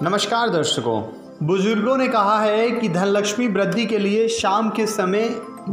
नमस्कार दर्शकों। बुजुर्गों ने कहा है कि धन लक्ष्मी वृद्धि के लिए शाम के समय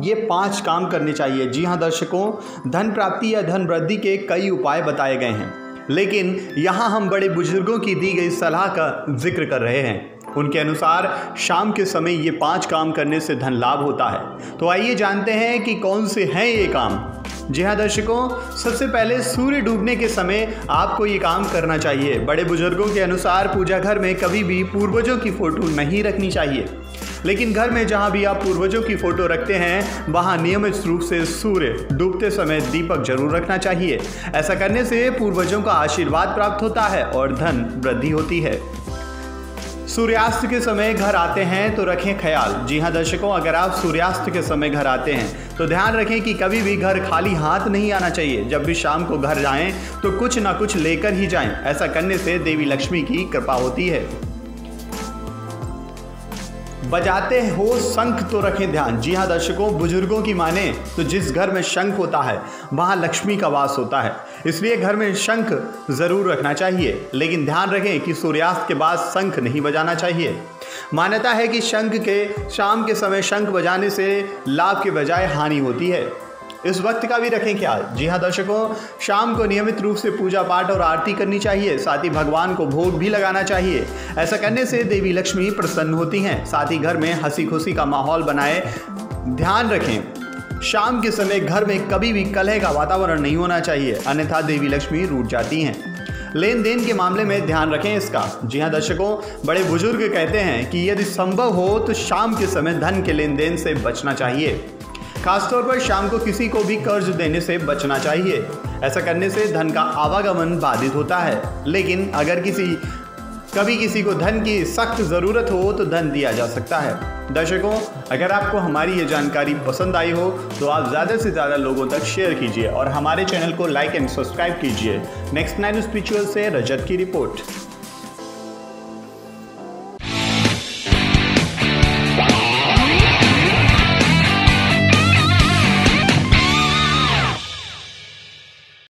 ये 5 काम करने चाहिए। जी हाँ दर्शकों, धन प्राप्ति या धन वृद्धि के कई उपाय बताए गए हैं, लेकिन यहाँ हम बड़े बुजुर्गों की दी गई सलाह का जिक्र कर रहे हैं। उनके अनुसार शाम के समय ये 5 काम करने से धन लाभ होता है। तो आइए जानते हैं कि कौन से हैं ये काम। जी हाँ दर्शकों, सबसे पहले सूर्य डूबने के समय आपको ये काम करना चाहिए। बड़े बुजुर्गों के अनुसार पूजा घर में कभी भी पूर्वजों की फोटो नहीं रखनी चाहिए, लेकिन घर में जहाँ भी आप पूर्वजों की फोटो रखते हैं वहाँ नियमित रूप से सूर्य डूबते समय दीपक जरूर रखना चाहिए। ऐसा करने से पूर्वजों का आशीर्वाद प्राप्त होता है और धन वृद्धि होती है। सूर्यास्त के समय घर आते हैं तो रखें ख्याल। जी हाँ दर्शकों, अगर आप सूर्यास्त के समय घर आते हैं तो ध्यान रखें कि कभी भी घर खाली हाथ नहीं आना चाहिए। जब भी शाम को घर जाएं तो कुछ ना कुछ लेकर ही जाएं। ऐसा करने से देवी लक्ष्मी की कृपा होती है। बजाते हो शंख तो रखें ध्यान। जी हाँ दर्शकों, बुजुर्गों की माने तो जिस घर में शंख होता है वहाँ लक्ष्मी का वास होता है, इसलिए घर में शंख जरूर रखना चाहिए। लेकिन ध्यान रखें कि सूर्यास्त के बाद शंख नहीं बजाना चाहिए। मान्यता है कि शंख के शाम के समय शंख बजाने से लाभ के बजाय हानि होती है। इस वक्त का भी रखें ख्याल। जी हाँ दर्शकों, शाम को नियमित रूप से पूजा पाठ और आरती करनी चाहिए। साथ ही भगवान को भोग भी लगाना चाहिए। ऐसा करने से देवी लक्ष्मी प्रसन्न होती हैं। साथ ही घर में हंसी खुशी का माहौल बनाए। ध्यान रखें, शाम के समय घर में कभी भी कलह का वातावरण नहीं होना चाहिए, अन्यथा देवी लक्ष्मी रूठ जाती हैं। लेन देन के मामले में ध्यान रखें इसका। जी हाँ दर्शकों, बड़े बुजुर्ग कहते हैं कि यदि संभव हो तो शाम के समय धन के लेन देन से बचना चाहिए। खासतौर पर शाम को किसी को भी कर्ज देने से बचना चाहिए। ऐसा करने से धन का आवागमन बाधित होता है। लेकिन अगर कभी किसी को धन की सख्त ज़रूरत हो तो धन दिया जा सकता है। दर्शकों, अगर आपको हमारी ये जानकारी पसंद आई हो तो आप ज़्यादा से ज़्यादा लोगों तक शेयर कीजिए और हमारे चैनल को लाइक एंड सब्सक्राइब कीजिए। नेक्स्ट 9 स्पिरिचुअल से रजत की रिपोर्ट।